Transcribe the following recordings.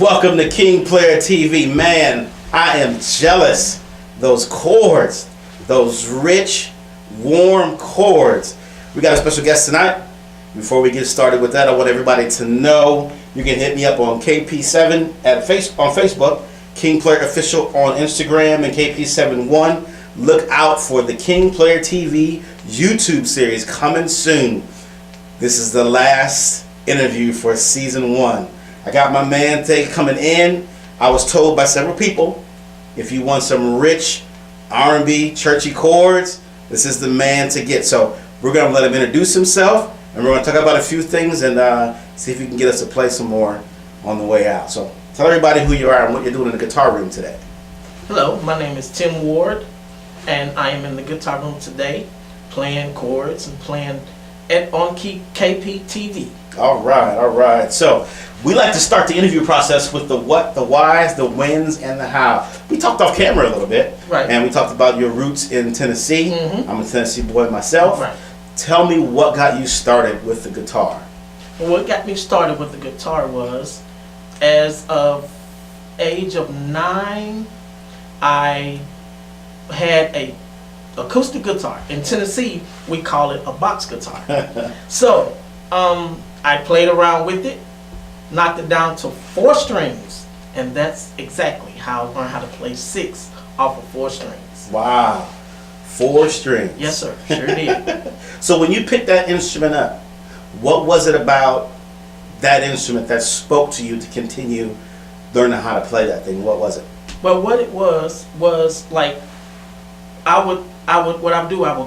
Welcome to KingPlayer TV. Man, I am jealous. Those chords, those rich, warm chords. We got a special guest tonight. Before we get started with that, I want everybody to know you can hit me up on KP7 on Facebook, KingPlayer Official on Instagram, and KP71. Look out for the KingPlayer TV YouTube series coming soon. This is the last interview for season 1. I got my man coming in. I was told by several people, if you want some rich R&B churchy chords, this is the man to get. So we're going to let him introduce himself, and we're going to talk about a few things and see if he can get us to play some more on the way out. So tell everybody who you are and what you're doing in the guitar room today. Hello, my name is Tim Ward, and I am in the guitar room today playing chords and playing on KP TV. All right. So we like to start the interview process with the what, the whys, the whens, and the how. We talked off camera a little bit, right? And we talked about your roots in Tennessee. Mm-hmm. I'm a Tennessee boy myself. Right. Tell me what got you started with the guitar. Well, what got me started with the guitar was, as of age of 9, I had a acoustic guitar. In Tennessee, we call it a box guitar. So I played around with it, knocked it down to 4 strings, and that's exactly how I learned how to play 6 off of 4 strings. Wow, 4 strings. Yes, sir, sure did. So when you picked that instrument up, what was it about that instrument that spoke to you to continue learning how to play that thing? What was it? Well, what it was like I would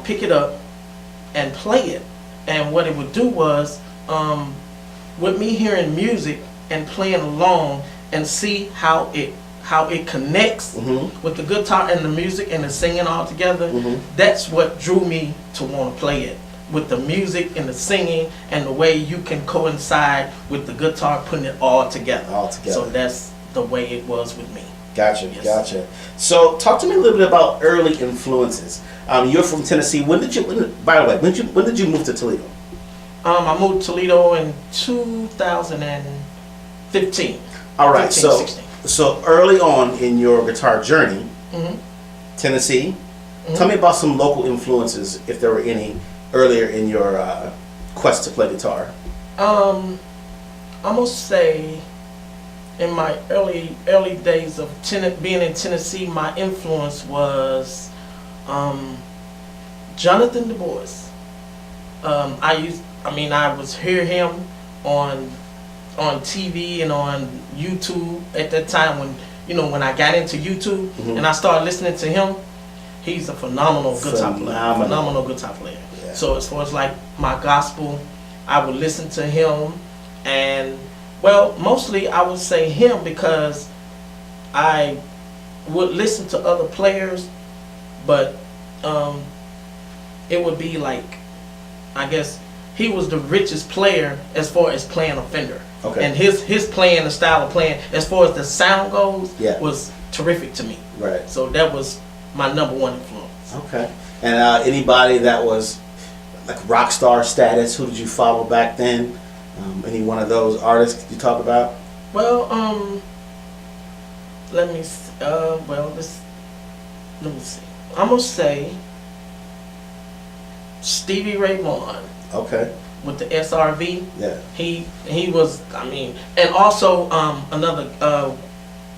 pick it up and play it, and what it would do was with me hearing music and playing along and see how it connects with the guitar and the music and the singing all together. That's what drew me to want to play it, with the music and the singing and the way you can coincide with the guitar, putting it all together. So that's the way it was with me. Gotcha, Yes. Gotcha. So talk to me a little bit about early influences. You're from Tennessee. By the way, when did you move to Toledo? I moved to Toledo in 2015. All right, 16. So early on in your guitar journey, Tennessee, tell me about some local influences, if there were any, earlier in your quest to play guitar. I'm gonna say, in my early days of being in Tennessee, my influence was Jonathan Du Bois. I was hear him on TV and on YouTube at that time when I got into YouTube and I started listening to him. He's a phenomenal guitar player. Yeah. So as far as like my gospel, I would listen to him, and well, mostly I would say him because I would listen to other players, but it would be like, I guess he was the richest player as far as playing a Fender. Okay. And his playing, the style of playing, as far as the sound goes, yeah, was terrific to me. Right. So that was my #1 influence. Okay. And anybody that was like rock star status, who did you follow back then? Any one of those artists you talk about? Well, let me see. I'm gonna say Stevie Ray Vaughan. Okay. With the SRV. Yeah. He was, and also another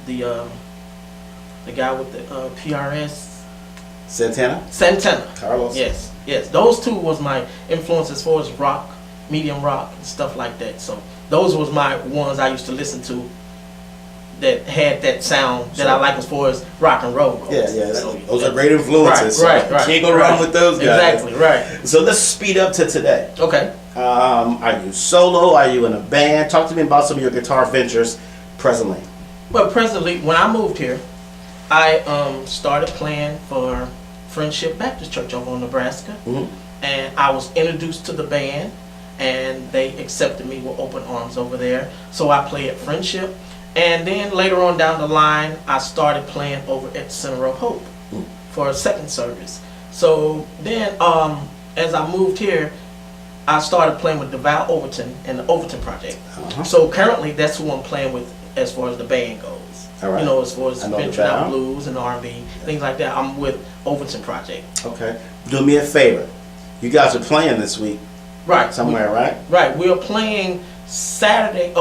the guy with the PRS. Santana. Carlos. Yes. Those two was my influence as far as rock, medium rock and stuff like that. So those was my ones I used to listen to that had that sound that Sure. I like as far as rock and roll goes. Yeah. So, Those are great influences. Right, so right. Can't go wrong with those guys. Exactly, right. So let's speed up to today. Okay. Are you solo? Are you in a band? Talk to me about some of your guitar ventures presently. Well, presently, when I moved here, I started playing for Friendship Baptist Church over in Nebraska, and I was introduced to the band, and they accepted me with open arms over there. So I played at Friendship, and then later on down the line, I started playing over at Center of Hope for a second service. So then, as I moved here, I started playing with DeVal Overton and the Overton Project. So currently, that's who I'm playing with as far as the band goes. All right. You know, as far as I know venturing out DeVal. blues and R&B, things like that. I'm with Overton Project. Okay. Do me a favor. You guys are playing this week Right. somewhere, right? Right. We're playing Saturday,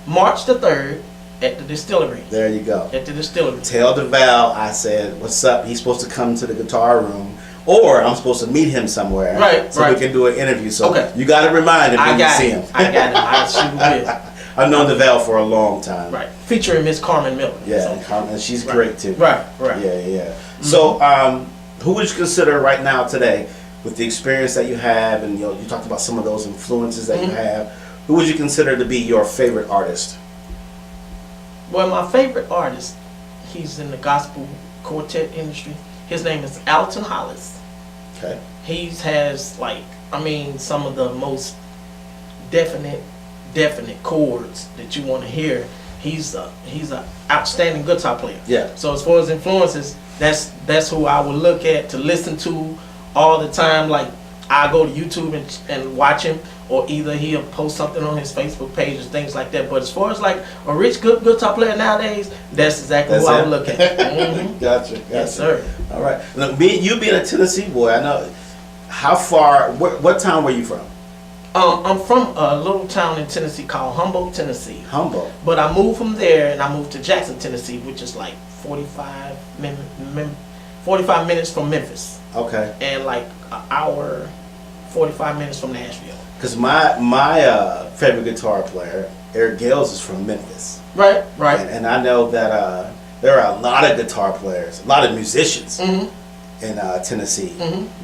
March the 3rd at the distillery. There you go. At the distillery. Tell DeVal I said, what's up? He's supposed to come to the guitar room, or I'm supposed to meet him somewhere. Right, So right. we can do an interview. So Okay. you got to remind him I when you got see it. him. I got it. I sure will. I've known DeVal for a long time. Right. Featuring Miss Carmen Miller. Yeah, So, and Carmen, she's right. great too. Right. Right. Yeah. So, who would you consider right now today, with the experience that you have, and you talked about some of those influences that you have, who would you consider to be your favorite artist? Well, my favorite artist, he's in the gospel quartet industry. His name is Alton Hollis. Okay. He has some of the most definite chords that you want to hear. He's a outstanding guitar player. Yeah. So as far as influences, that's who I would look at to listen to all the time. Like I go to YouTube and watch him, or either he'll post something on his Facebook page or things like that. But as far as like a rich good guitar player nowadays, that's exactly who I would look at. Mhm. Gotcha. Yes, sir. All right. Look, you being a Tennessee boy, I know. How far? What town were you from? I'm from a little town in Tennessee called Humboldt, Tennessee. Humboldt. But I moved from there and I moved to Jackson, Tennessee, which is like 45 minutes from Memphis, Okay. and like an hour, 45 minutes from Nashville. Because my favorite guitar player, Eric Gales, is from Memphis. Right. And I know that there are a lot of guitar players, a lot of musicians in Tennessee,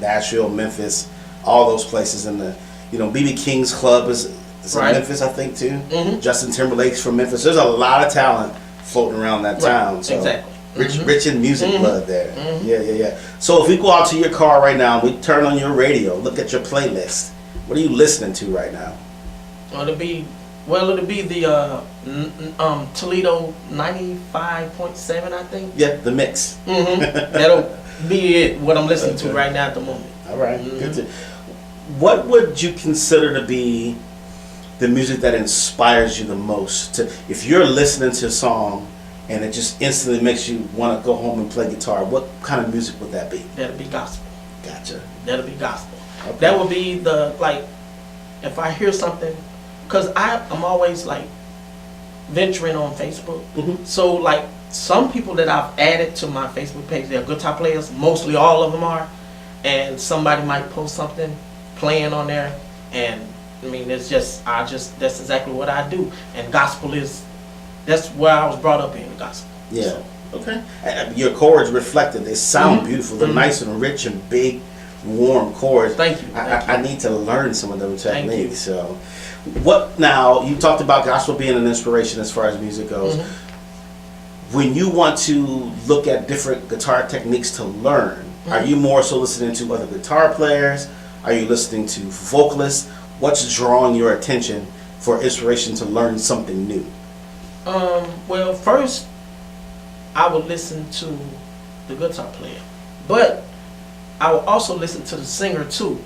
Nashville, Memphis, all those places. And the B.B. King's Club is in Right. Memphis, I think too. Justin Timberlake's from Memphis. There's a lot of talent floating around that town. So Exactly. rich in music blood there. Yeah. So if we go out to your car right now, we turn on your radio, look at your playlist. What are you listening to right now? It'll be the Toledo 95.7, I think. Yeah, the mix. That'll be it. What I'm listening to right now at the moment. All right, good. What would you consider to be the music that inspires you the most? If you're listening to a song and it just instantly makes you want to go home and play guitar, what kind of music would that be? That'll be gospel. Gotcha. That'll be gospel. Okay. That would be if I hear something, because I'm always venturing on Facebook. So like some people that I've added to my Facebook page, they're guitar players. Mostly all of them are, and somebody might post something playing on there, and I mean that's exactly what I do. And gospel that's where I was brought up in, gospel. Yeah. So, Okay. And your chords reflected. They sound beautiful. They're nice and rich and big, warm chords. Thank you. I need to learn some of those Thank you. techniques. So, what now? You talked about gospel being an inspiration as far as music goes. When you want to look at different guitar techniques to learn, are you more so listening to other guitar players? Are you listening to vocalists? What's drawing your attention for inspiration to learn something new? Well, first I would listen to the guitar player, but I will also listen to the singer too,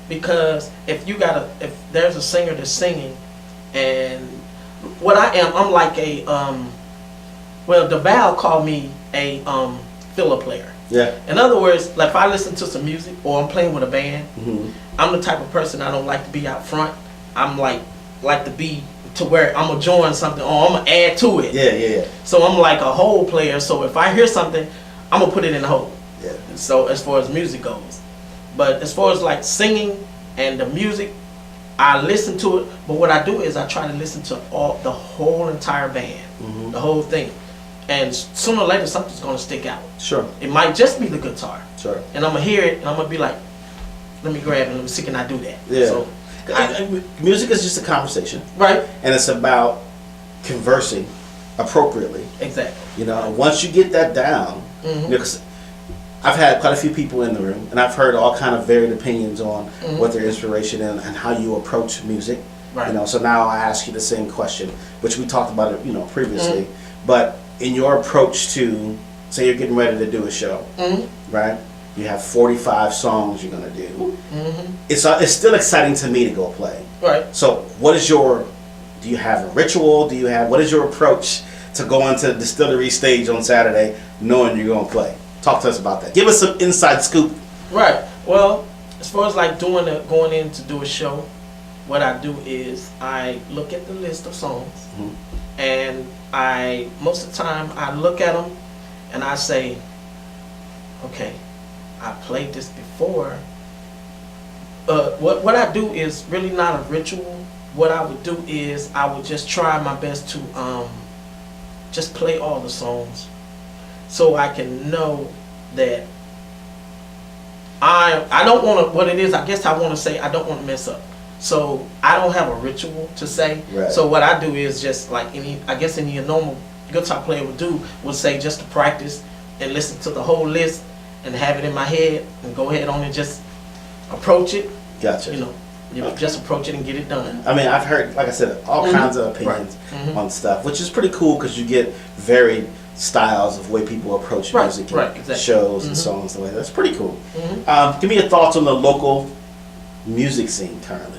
because if there's a singer that's singing, and I'm like DeVal called me a filler player. Yeah. In other words, like if I listen to some music or I'm playing with a band, I'm the type of person I don't like to be out front. I'm like to be to where I'm gonna join something or I'm gonna add to it. Yeah. So I'm like a whole player. So if I hear something, I'm gonna put it in the hole. Yeah. So as far as music goes, but as far as like singing and the music, I listen to it. But what I do is I try to listen to the whole entire band. the whole thing. And sooner or later, something's gonna stick out. Sure. It might just be the guitar. Sure. And I'm gonna hear it, and I'm gonna be like, let me grab it. Let me see, can I do that? Yeah. So, music is just a conversation. right. And it's about conversing appropriately. Exactly. You know, once you get that down, you know, 'cause I've had quite a few people in the room, and I've heard all kind of varied opinions on what their inspiration is and how you approach music. Right. You know, so now I ask you the same question, which we talked about it, you know, previously. But in your approach to, say you're getting ready to do a show, right? You have 45 songs you're gonna do. It's still exciting to me to go play. Right. So, do you have a ritual? What is your approach to go into the distillery stage on Saturday knowing you're gonna play? Talk to us about that. Give us some inside scoop. Right. Well, as far as like going in to do a show, what I do is I look at the list of songs, and most of the time I look at them and I say, okay, I played this before. What I do is really not a ritual. What I would do is I would just try my best to just play all the songs, so I can know that I don't want to. What it is, I guess I want to say I don't want to mess up. So I don't have a ritual to say. Right. So what I do is just like any normal guitar player would say, just to practice and listen to the whole list and have it in my head and go ahead on and just approach it. Gotcha. Just approach it and get it done. I mean, I've heard, like I said, all kinds of opinions on stuff, which is pretty cool because you get varied styles of way people approach music and exactly. shows and songs and stuff like that. That's pretty cool. Give me your thoughts on the local music scene currently.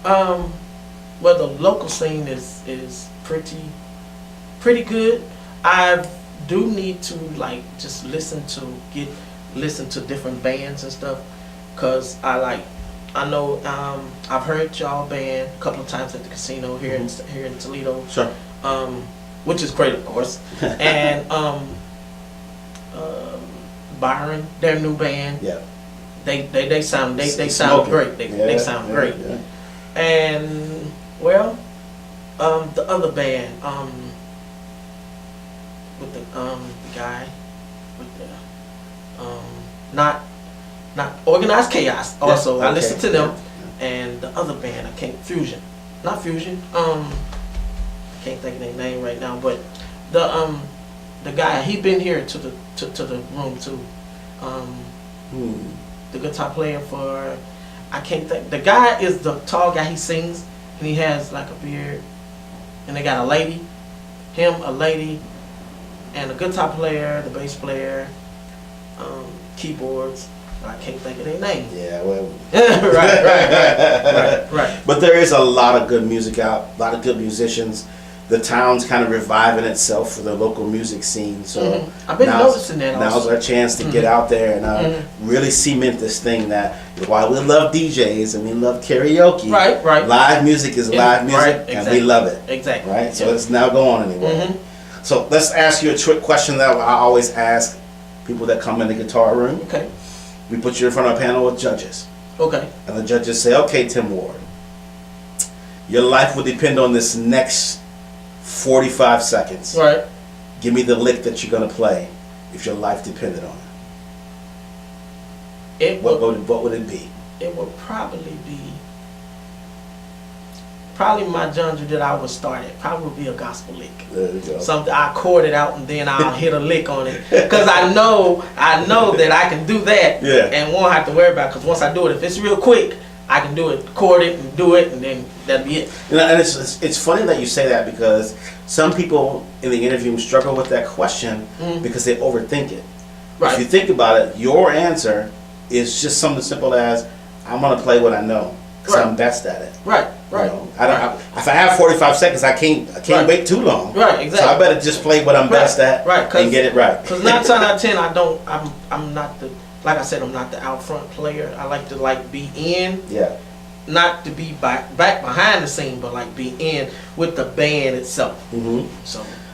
Well, the local scene is pretty good. I do need to like just listen to different bands and stuff, cause I know I've heard y'all band a couple of times at the casino here in Toledo. Sure. Which is great, of course. And Byron, their new band. Yeah. They sound great. They sound great. Yeah. And well, the other band, with the guy with the not Organized Chaos. Also, I listen to them, and the other band, not Fusion. I can't think of their name right now, but the guy, he been here to the room too. The guitar player for, I can't think. The guy is the tall guy. He sings and he has like a beard, and they got a lady, a lady, and a guitar player, the bass player, keyboards. I can't think of their name. Yeah, well. right. But there is a lot of good music out, a lot of good musicians. The town's kind of reviving itself for the local music scene. So I've been noticing that. Now's our chance to get out there and really cement this thing that while we love DJs and we love karaoke, right. live music is live music, and we love it. Exactly. Right? So it's now going anywhere. So let's ask you a trick question that I always ask people that come in the guitar room. Okay. We put you in front of a panel with judges. Okay. And the judges say, okay, Tim Ward, your life will depend on this next 45 seconds. Right. Give me the lick that you're going to play if your life depended on it. What would it be? It would probably be my genre that I would start at. Probably would be a gospel lick. There you go. Something I chord it out and then I'll hit a lick on it, because I know that I can do that and won't have to worry about it. Because once I do it, if it's real quick, I can do it, chord it and do it, and then that'll be it. And it's funny that you say that, because some people in the interview struggle with that question because they overthink it. Right. If you think about it, your answer is just something simple as, I'm going to play what I know because I'm best at it. Right. You know, if I have 45 seconds, I can't wait too long. Right, exactly. So I better just play what I'm best at and get it right. Because 9 times out of 10, I'm not the, like I said, I'm not the out front player. I like to be in. Yeah. Not to be back behind the scene, but like be in with the band itself.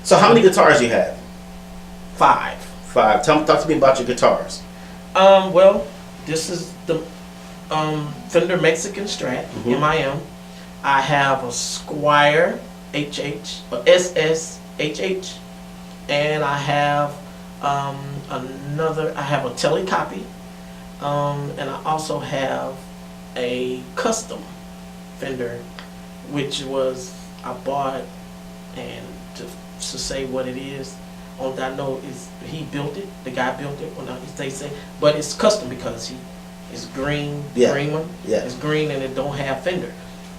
So how many guitars you have? 5. 5. Talk to me about your guitars. Well, this is the Fender Mexican Strat, MIM. I have a Squire HH, a SS HH, and I have I have a telecopy, and I also have a custom Fender, which was I bought, and to say what it is, only I know is he built it. The guy built it. When they say, but it's custom because it's green, green one. Yeah. It's green and it don't have Fender.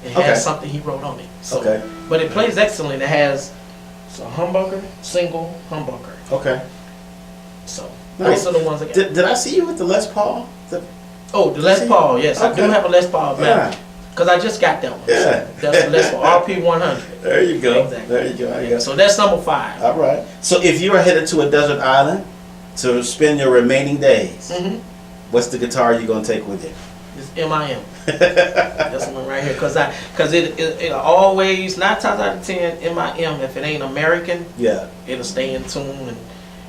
It has Okay. something he wrote on it. So, Okay. but it plays excellent. It has a humbucker, single humbucker. Okay. So Nice. those are the ones I got. Did I see you with the Les Paul? Oh, the Les Paul. Yes, I do Okay. have a Les Paul. Yeah. Because I just got that one. Yeah. So that's the Les Paul RP100. There you go. Exactly. There you go. There you go. So that's number 5. All right. So if you are headed to a desert island to spend your remaining days, what's the guitar you gonna take with you? It's MIM. This one right here, cause it always 9 times out of 10 MIM. If it ain't American, Yeah. it'll stay in tune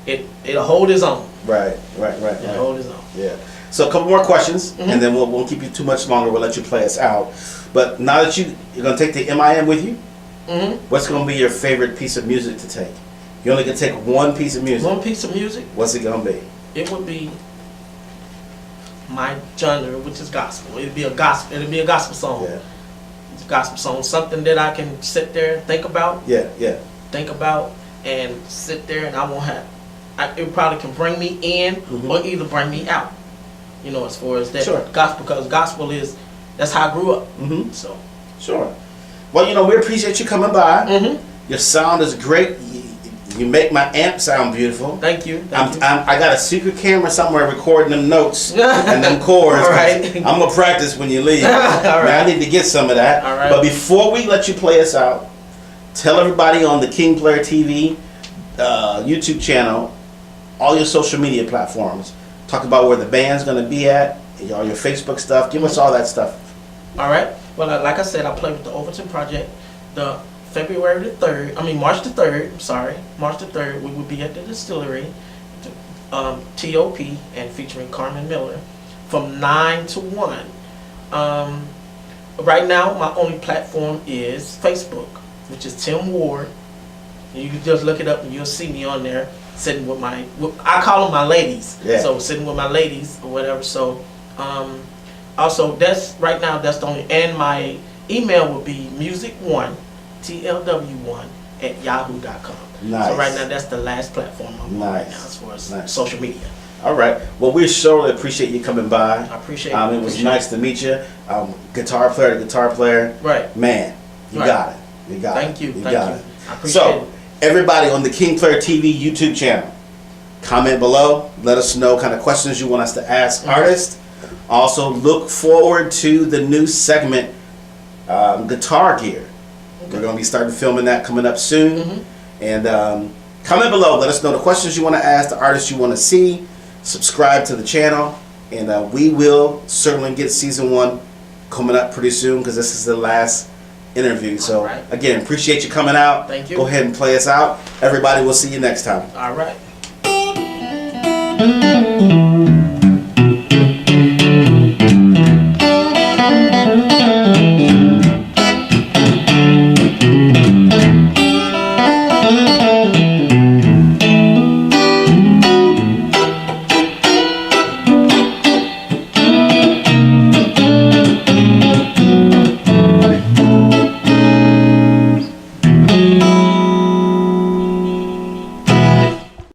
and it'll hold its own. Right. It'll hold its own. Yeah. So a couple more questions, and then we'll keep you too much longer. We'll let you play us out. But now that you're gonna take the MIM with you, what's gonna be your favorite piece of music to take? You only can take one piece of music. One piece of music. What's it gonna be? It would be my genre, which is gospel. It'd be a gospel song. Yeah. It's a gospel song. Something that I can sit there and think about. Yeah. And sit there, and I won't have. It probably can bring me in or either bring me out. You know, as far as that gospel, because gospel that's how I grew up. So. Sure. Well, we appreciate you coming by. Your sound is great. You make my amp sound beautiful. Thank you. I got a secret camera somewhere recording them notes and them chords. All right. I'm gonna practice when you leave. All right. I need to get some of that. All right. But before we let you play us out, tell everybody on the KingPlayer TV YouTube channel, all your social media platforms. Talk about where the band's gonna be at, all your Facebook stuff. Give us all that stuff. All right. Well, like I said, I play with the Overton Project. The March the 3rd, March the 3rd, we will be at the distillery, TOP, and featuring Carmen Miller from 9 to 1. Right now, my only platform is Facebook, which is Tim Ward. You can just look it up and you'll see me on there sitting with I call them my ladies. Yeah. So sitting with my ladies or whatever. So also that's the only, and my email will be music1 TLW1@yahoo.com. Nice. So right now that's the last platform I'm on right now as far as social media. All right. Well, we surely appreciate you coming by. I appreciate it. It was nice to meet you. Guitar player to guitar player. Right. Man, you got it. You got Thank it. you. You Thank got you. it. I appreciate it. Everybody on the KingPlayer TV YouTube channel, comment below. Let us know kind of questions you want us to ask artists. Also, look forward to the new segment, Guitar Gear. We're going to be starting filming that coming up soon. And comment below. Let us know the questions you want to ask, the artists you want to see. Subscribe to the channel. And we will certainly get season 1 coming up pretty soon because this is the last interview. So, again, appreciate you coming out. Thank you. Go ahead and play us out. Everybody, we'll see you next time. All right.